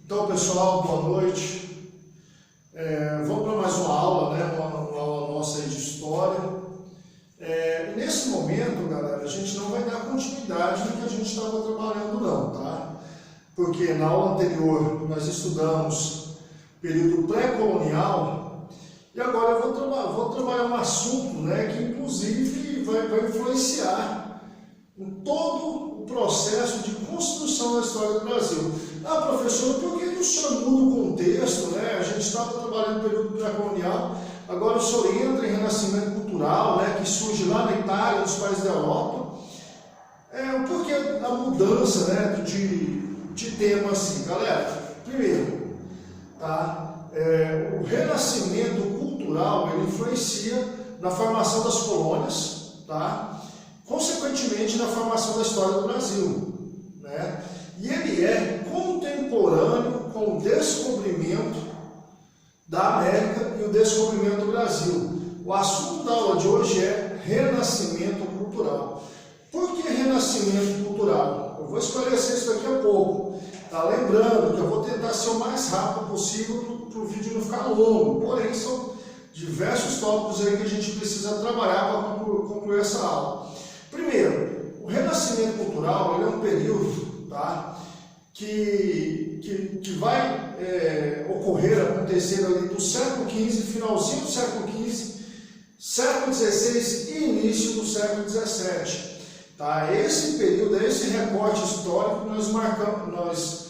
Então, pessoal, boa noite. Vamos para mais uma aula, né? Uma aula nossa aí de história. E nesse momento, galera, a gente não vai dar continuidade no que a gente estava trabalhando, não, tá? Porque na aula anterior nós estudamos período pré-colonial e agora eu vou trabalhar um assunto, né, que inclusive vai influenciar em todo o processo de construção da história do Brasil. Ah, professor, por que o senhor muda o contexto, né? A gente estava trabalhando no período pré-colonial, agora o senhor entra em renascimento cultural, né, que surge lá na Itália, nos países da Europa. Por que a mudança, né, de tema assim? Galera, primeiro, tá? O renascimento cultural, ele influencia na formação das colônias, tá? Consequentemente na formação da história do Brasil, né? E ele é contemporâneo com o descobrimento da América e o descobrimento do Brasil. O assunto da aula de hoje é renascimento cultural. Por que renascimento cultural? Eu vou esclarecer isso daqui a pouco. Tá? Lembrando que eu vou tentar ser o mais rápido possível para o vídeo não ficar longo. Porém, são diversos tópicos aí que a gente precisa trabalhar para concluir essa aula. Primeiro, o renascimento cultural ele é um período, tá, que vai acontecer ali do século XV, finalzinho do século XV, século XVI e início do século XVII. Tá? Esse período, esse recorte histórico nós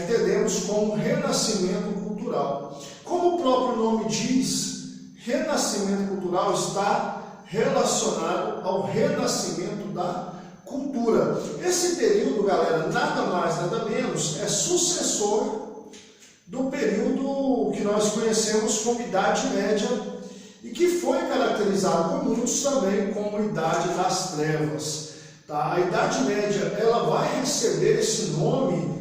entendemos como renascimento cultural. Como o próprio nome diz, renascimento cultural está relacionado ao renascimento da cultura. Esse período, galera, nada mais, nada menos, é sucessor do período que nós conhecemos como Idade Média e que foi caracterizado por muitos também como Idade das Trevas. Tá? A Idade Média ela vai receber esse nome,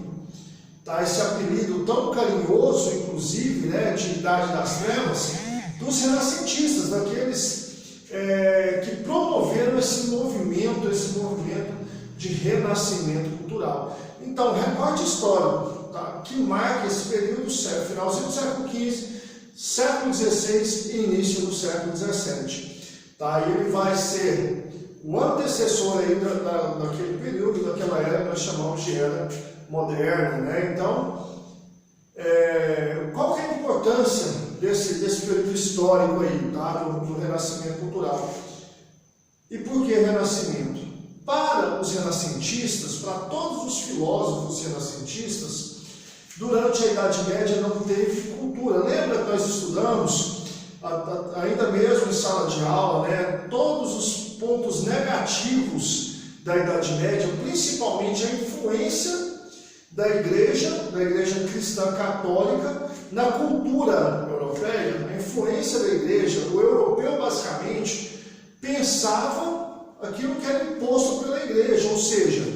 tá? Esse apelido tão carinhoso, inclusive, né, de Idade das Trevas, dos renascentistas, daqueles que promoveram esse movimento de renascimento cultural. Então, recorte histórico, tá, que marca esse período, finalzinho do século XV, século XVI e início do século XVII. Tá? E ele vai ser o antecessor aí daquele período, daquela era que nós chamamos de era moderna. Né? Então, qual que é a importância desse período histórico aí, tá? do renascimento cultural? E por que renascimento? Para os renascentistas, para todos os filósofos renascentistas, durante a Idade Média não teve cultura. Lembra que nós estudamos, ainda mesmo em sala de aula, né, todos os pontos negativos da Idade Média, principalmente a influência da igreja cristã católica na cultura europeia. A influência da igreja, o europeu basicamente pensava aquilo que era imposto pela igreja, ou seja,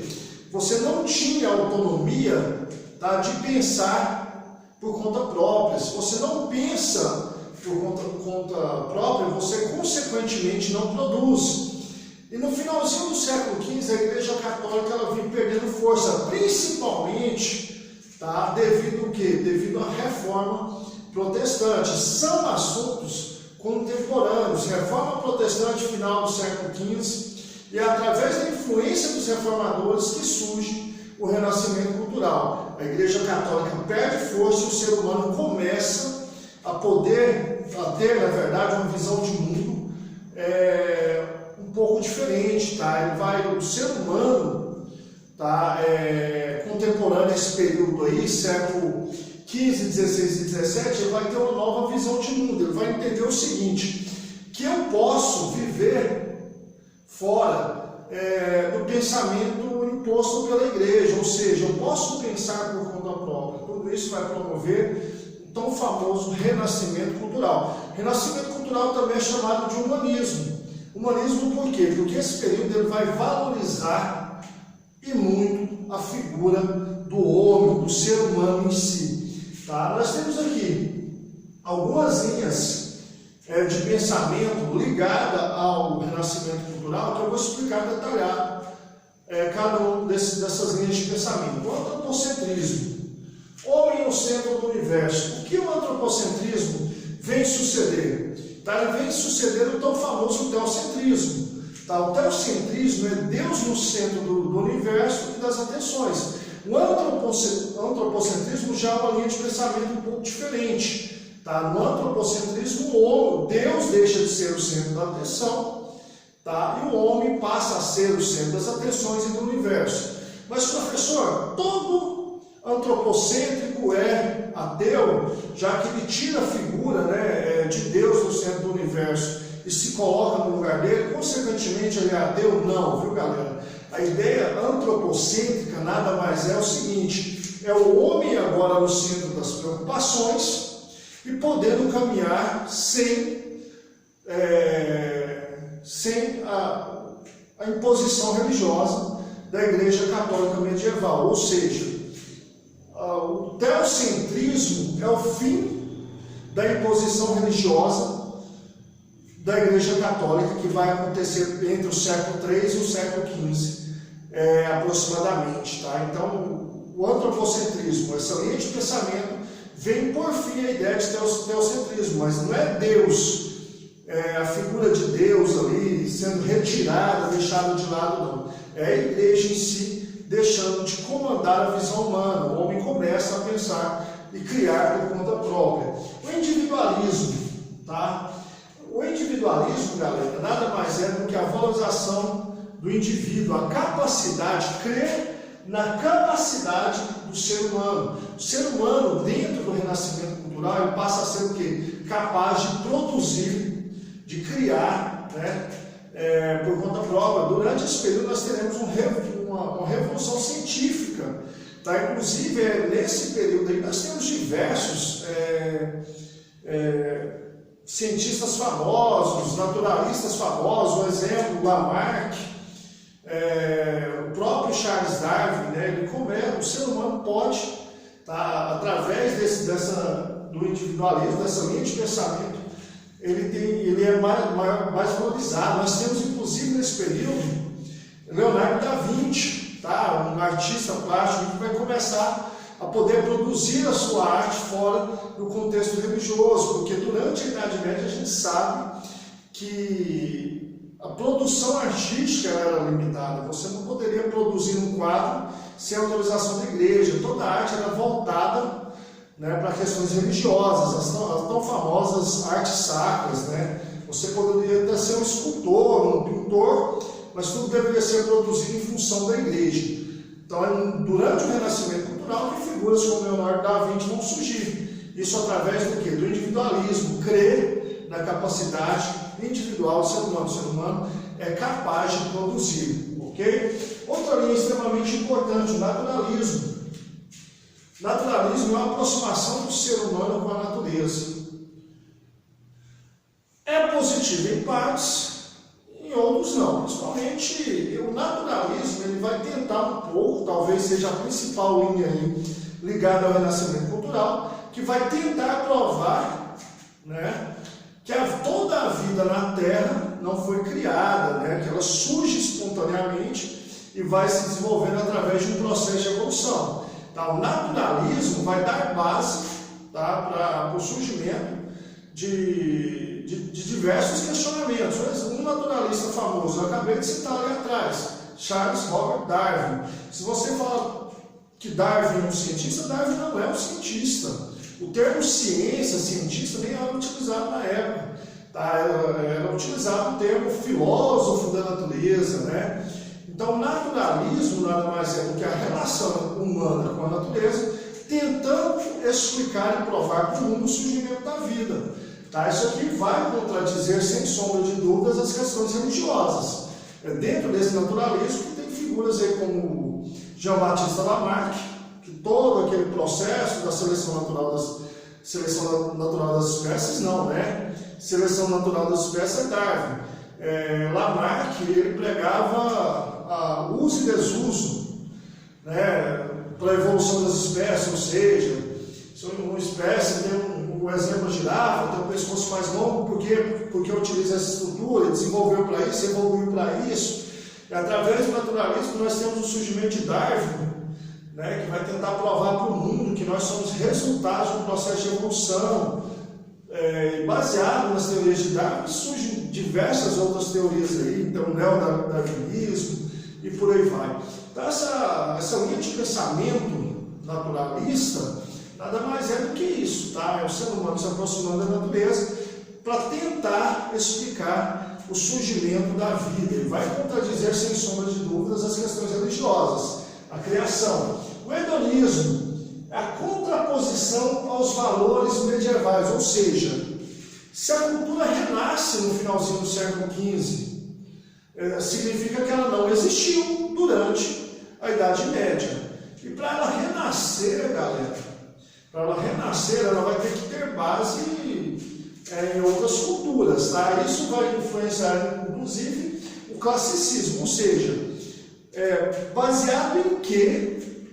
você não tinha autonomia, tá, de pensar por conta própria. Se você não pensa por conta própria, você consequentemente não produz. E no finalzinho do século XV, a Igreja Católica ela vinha perdendo força, principalmente, tá, devido ao quê? Devido à Reforma Protestante. São assuntos contemporâneos. Reforma Protestante final do século XV e é através da influência dos reformadores que surge o renascimento cultural. A Igreja Católica perde força e o ser humano começa a ter, na verdade, uma visão de mundo um pouco diferente, tá? O ser humano, tá, contemporâneo a esse período aí, século XV, XVI e XVII, ele vai ter uma nova visão de mundo. Ele vai entender o seguinte, que eu posso viver fora do pensamento imposto pela igreja, ou seja, eu posso pensar por conta própria. Tudo isso vai promover o tão famoso renascimento cultural. Renascimento cultural também é chamado de humanismo. Humanismo por quê? Porque esse período ele vai valorizar e muito a figura do homem, do ser humano em si. Tá? Nós temos aqui algumas linhas de pensamento ligada ao renascimento cultural que eu vou explicar detalhado cada uma dessas linhas de pensamento. O antropocentrismo. Homem no centro do universo. O que o antropocentrismo vem suceder? Tá? Ele vem suceder o tão famoso teocentrismo. Tá? O teocentrismo é Deus no centro do universo e das atenções. O antropocentrismo já é uma linha de pensamento um pouco diferente. Tá? No antropocentrismo, Deus deixa de ser o centro da atenção, tá? E o homem passa a ser o centro das atenções e do universo. Mas, professor, todo antropocêntrico é ateu, já que ele tira a figura, né, de Deus no centro do universo e se coloca no lugar dele, consequentemente ele é ateu? Não, viu, galera? A ideia antropocêntrica nada mais é o seguinte: é o homem agora no centro das preocupações e podendo caminhar sem a imposição religiosa da Igreja Católica Medieval. Ou seja, o teocentrismo é o fim da imposição religiosa da Igreja Católica, que vai acontecer entre o século III e o século XV, aproximadamente. Tá? Então, o antropocentrismo, essa linha de pensamento, vem por fim a ideia de teocentrismo, mas não é Deus, a figura de Deus ali sendo retirada, deixada de lado, não. É a igreja em si deixando de comandar a visão humana. O homem começa a pensar e criar por conta própria. O individualismo, tá? O individualismo, galera, nada mais é do que a valorização do indivíduo, a capacidade, crer na capacidade do ser humano. O ser humano, dentro do renascimento cultural, ele passa a ser o quê? Capaz de produzir, de criar, né? Por conta própria. Durante esse período nós teremos uma revolução científica, tá? Inclusive nesse período aí nós temos diversos cientistas famosos, naturalistas famosos, um exemplo, Lamarck, o próprio Charles Darwin, né? O ser humano pode, tá, através do individualismo, dessa linha de pensamento, ele é mais valorizado. Nós temos, inclusive, nesse período, Leonardo da Vinci, tá? Um artista plástico que vai começar a poder produzir a sua arte fora do contexto religioso, porque durante a Idade Média a gente sabe que a produção artística era limitada. Você não poderia produzir um quadro sem autorização da igreja. Toda a arte era voltada, né, para questões religiosas, as tão famosas artes sacras, né? Você poderia até ser um escultor, um pintor, mas tudo deveria ser produzido em função da igreja. Então, durante o Renascimento cultural, que figuras como Leonardo da Vinci vão surgir. Isso através do quê? Do individualismo, crer na capacidade individual do ser humano. O ser humano é capaz de produzir, ok? Outra linha extremamente importante, o naturalismo. Naturalismo é a aproximação do ser humano com a natureza. É positivo em partes, em outros não. Principalmente o naturalismo, ele vai tentar um pouco, talvez seja a principal linha aí, ligada ao renascimento cultural, que vai tentar provar, né, que toda a vida na Terra não foi criada, né, que ela surge espontaneamente e vai se desenvolvendo através de um processo de evolução. Tá? O naturalismo vai dar base, tá, para o surgimento de diversos questionamentos. Um naturalista famoso, eu acabei de citar ali atrás, Charles Robert Darwin. Se você fala que Darwin é um cientista, Darwin não é um cientista. O termo ciência, cientista, nem era utilizado na época. Tá? Era utilizado o termo filósofo da natureza, né? Então, o naturalismo nada mais é do que a relação humana com a natureza, tentando explicar e provar para o mundo o surgimento da vida. Tá? Isso aqui vai contradizer, sem sombra de dúvidas, as questões religiosas. Dentro desse naturalismo, tem figuras aí como Jean-Baptiste Lamarck, que todo aquele processo da seleção natural das espécies, não, né? Seleção natural das espécies é Darwin. Lamarck, ele pregava uso e desuso, né, para a evolução das espécies, ou seja, se uma espécie tem um exemplo, a girafa, tem um pescoço mais longo, porque utiliza essa estrutura, desenvolveu para isso, evoluiu para isso. E através do naturalismo nós temos o surgimento de Darwin, né, que vai tentar provar para o mundo que nós somos resultados de um processo de evolução, baseado nas teorias de Darwin. Surgem diversas outras teorias aí, então o neodarwinismo e por aí vai. Então essa linha de pensamento naturalista nada mais é do que isso, tá? É o ser humano se aproximando da natureza para tentar explicar o surgimento da vida. Ele vai contradizer, sem sombra de dúvidas, as questões religiosas, a criação. O hedonismo é a contraposição aos valores medievais, ou seja, se a cultura renasce no finalzinho do século XV, significa que ela não existiu durante a Idade Média. E para ela renascer, galera, ela vai ter que ter base em outras culturas, tá? Isso vai influenciar, inclusive, o classicismo, ou seja, baseado em que,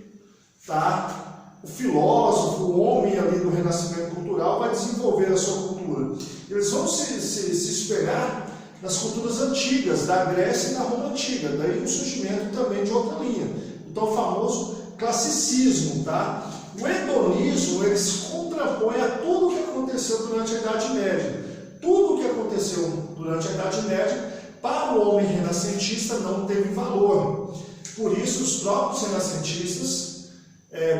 tá? O filósofo, o homem ali do renascimento cultural vai desenvolver a sua cultura. Eles vão se espelhar nas culturas antigas, da Grécia e da Roma antiga, daí o surgimento também de outra linha, o tão famoso classicismo, tá? O hedonismo, ele se contrapõe a tudo o que aconteceu durante a Idade Média. Tudo o que aconteceu durante a Idade Média, para o homem renascentista, não teve valor. Por isso, os próprios renascentistas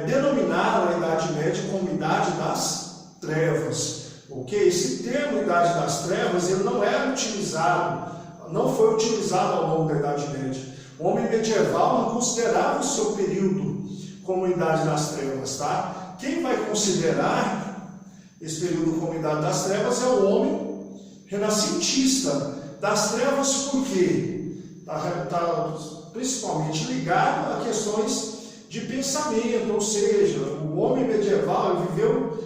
denominaram a Idade Média como Idade das Trevas. Ok? Esse termo Idade das Trevas, ele não era utilizado, não foi utilizado ao longo da Idade Média. O homem medieval não considerava o seu período como Idade das Trevas, tá? Quem vai considerar esse período como Idade das Trevas é o homem renascentista. Das trevas por quê? Está principalmente ligado a questões de pensamento, ou seja, o homem medieval viveu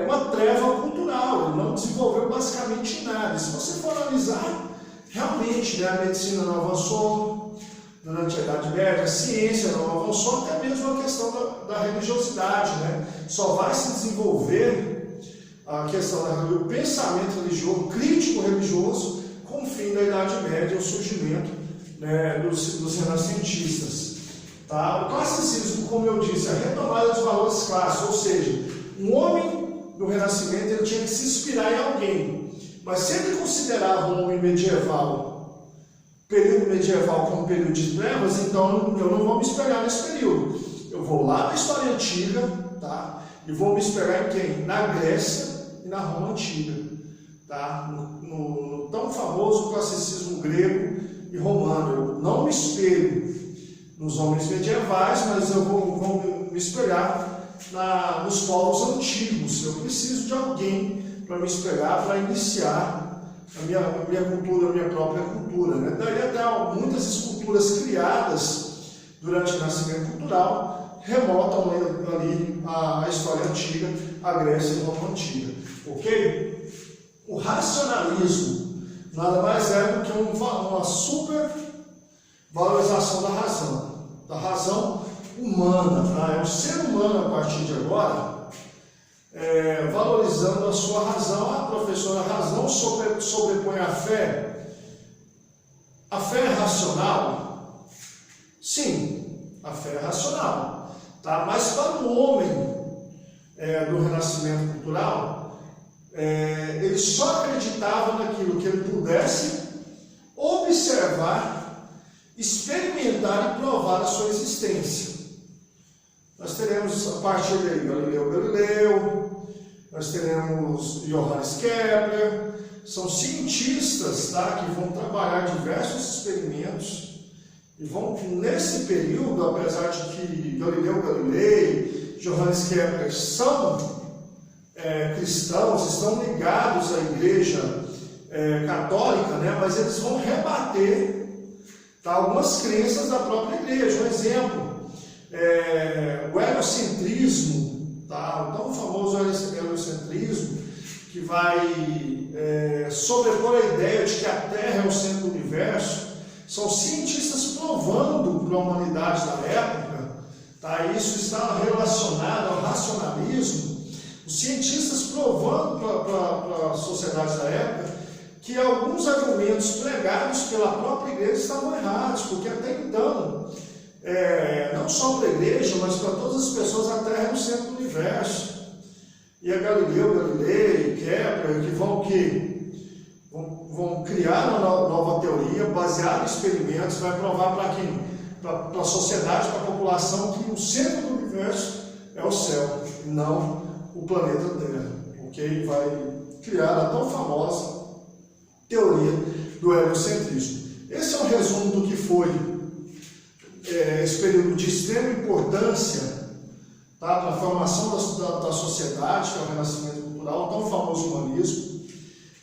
uma treva cultural, ele não desenvolveu basicamente nada. Se você for analisar, realmente, né, a medicina não avançou durante a Idade Média, a ciência não avançou, até mesmo a questão da religiosidade, né? Só vai se desenvolver a questão do pensamento religioso, crítico religioso, com o fim da Idade Média, o surgimento, né, dos renascentistas. Tá? O classicismo, como eu disse, a retomada dos valores clássicos, ou seja, um homem do Renascimento ele tinha que se inspirar em alguém, mas se ele considerava um homem medieval, período medieval como período de trevas, então eu não vou me espelhar nesse período. Eu vou lá na história antiga, tá? E vou me espelhar em quem? Na Grécia e na Roma antiga, tá? No tão famoso classicismo grego e romano. Eu não me espelho nos homens medievais, mas eu vou me espelhar nos povos antigos. Eu preciso de alguém para me espelhar, para iniciar a minha cultura, a minha própria cultura, né? Daí até muitas esculturas criadas durante o Renascimento cultural remontam ali a história antiga, a Grécia e a Roma antiga. Ok? O racionalismo nada mais é do que uma supervalorização da razão humana, tá? É o ser humano a partir de agora valorizando a sua razão. A professora, a razão sobrepõe a fé. A fé é racional? Sim, a fé é racional, tá? Mas para o homem do Renascimento cultural, ele só acreditava naquilo que ele pudesse observar, experimentar e provar a sua existência. Nós teremos a partir daí Galileu Galileu, nós teremos Johannes Kepler, são cientistas, tá, que vão trabalhar diversos experimentos e vão, nesse período, apesar de que Galileu Galilei, Johannes Kepler são cristãos, estão ligados à Igreja Católica, né, mas eles vão rebater, tá, algumas crenças da própria Igreja. Um exemplo, o heliocentrismo, tá? O tão famoso heliocentrismo, que vai sobrepor a ideia de que a Terra é o centro do universo. São cientistas provando para a humanidade da época, tá? Isso está relacionado ao racionalismo. Os cientistas provando para a sociedade da época que alguns argumentos pregados pela própria igreja estavam errados, porque até então não só para a igreja, mas para todas as pessoas, a Terra é o centro do universo. E a Galilei, Kepler, que vão criar uma nova teoria, baseada em experimentos, vai provar para quem? Para a sociedade, para a população, que o centro do universo é o céu, e não o planeta Terra. Ok? Vai criar a tão famosa teoria do heliocentrismo. Esse é um resumo do que foi esse período de extrema importância, tá, para a formação da sociedade, que é o renascimento cultural, o tão famoso humanismo,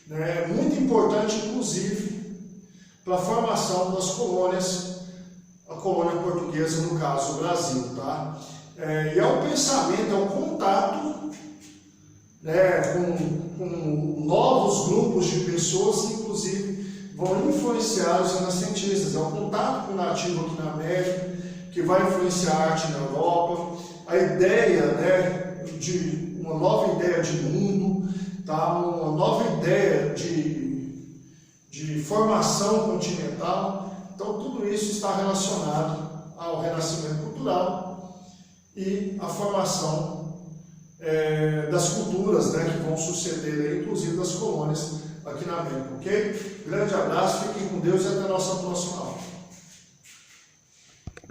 né, muito importante, inclusive, para a formação das colônias, a colônia portuguesa, no caso, o Brasil. Tá? E é o pensamento, é o contato, né, com novos grupos de pessoas que, inclusive, vão influenciar os renascentistas. É o contato com o nativo aqui na América, que vai influenciar a arte na Europa, a ideia, né, de uma nova ideia de mundo, tá? Uma nova ideia de formação continental. Então, tudo isso está relacionado ao renascimento cultural e à formação das culturas, né, que vão suceder, inclusive das colônias aqui na América, ok? Grande abraço, fiquem com Deus e até a nossa próxima aula.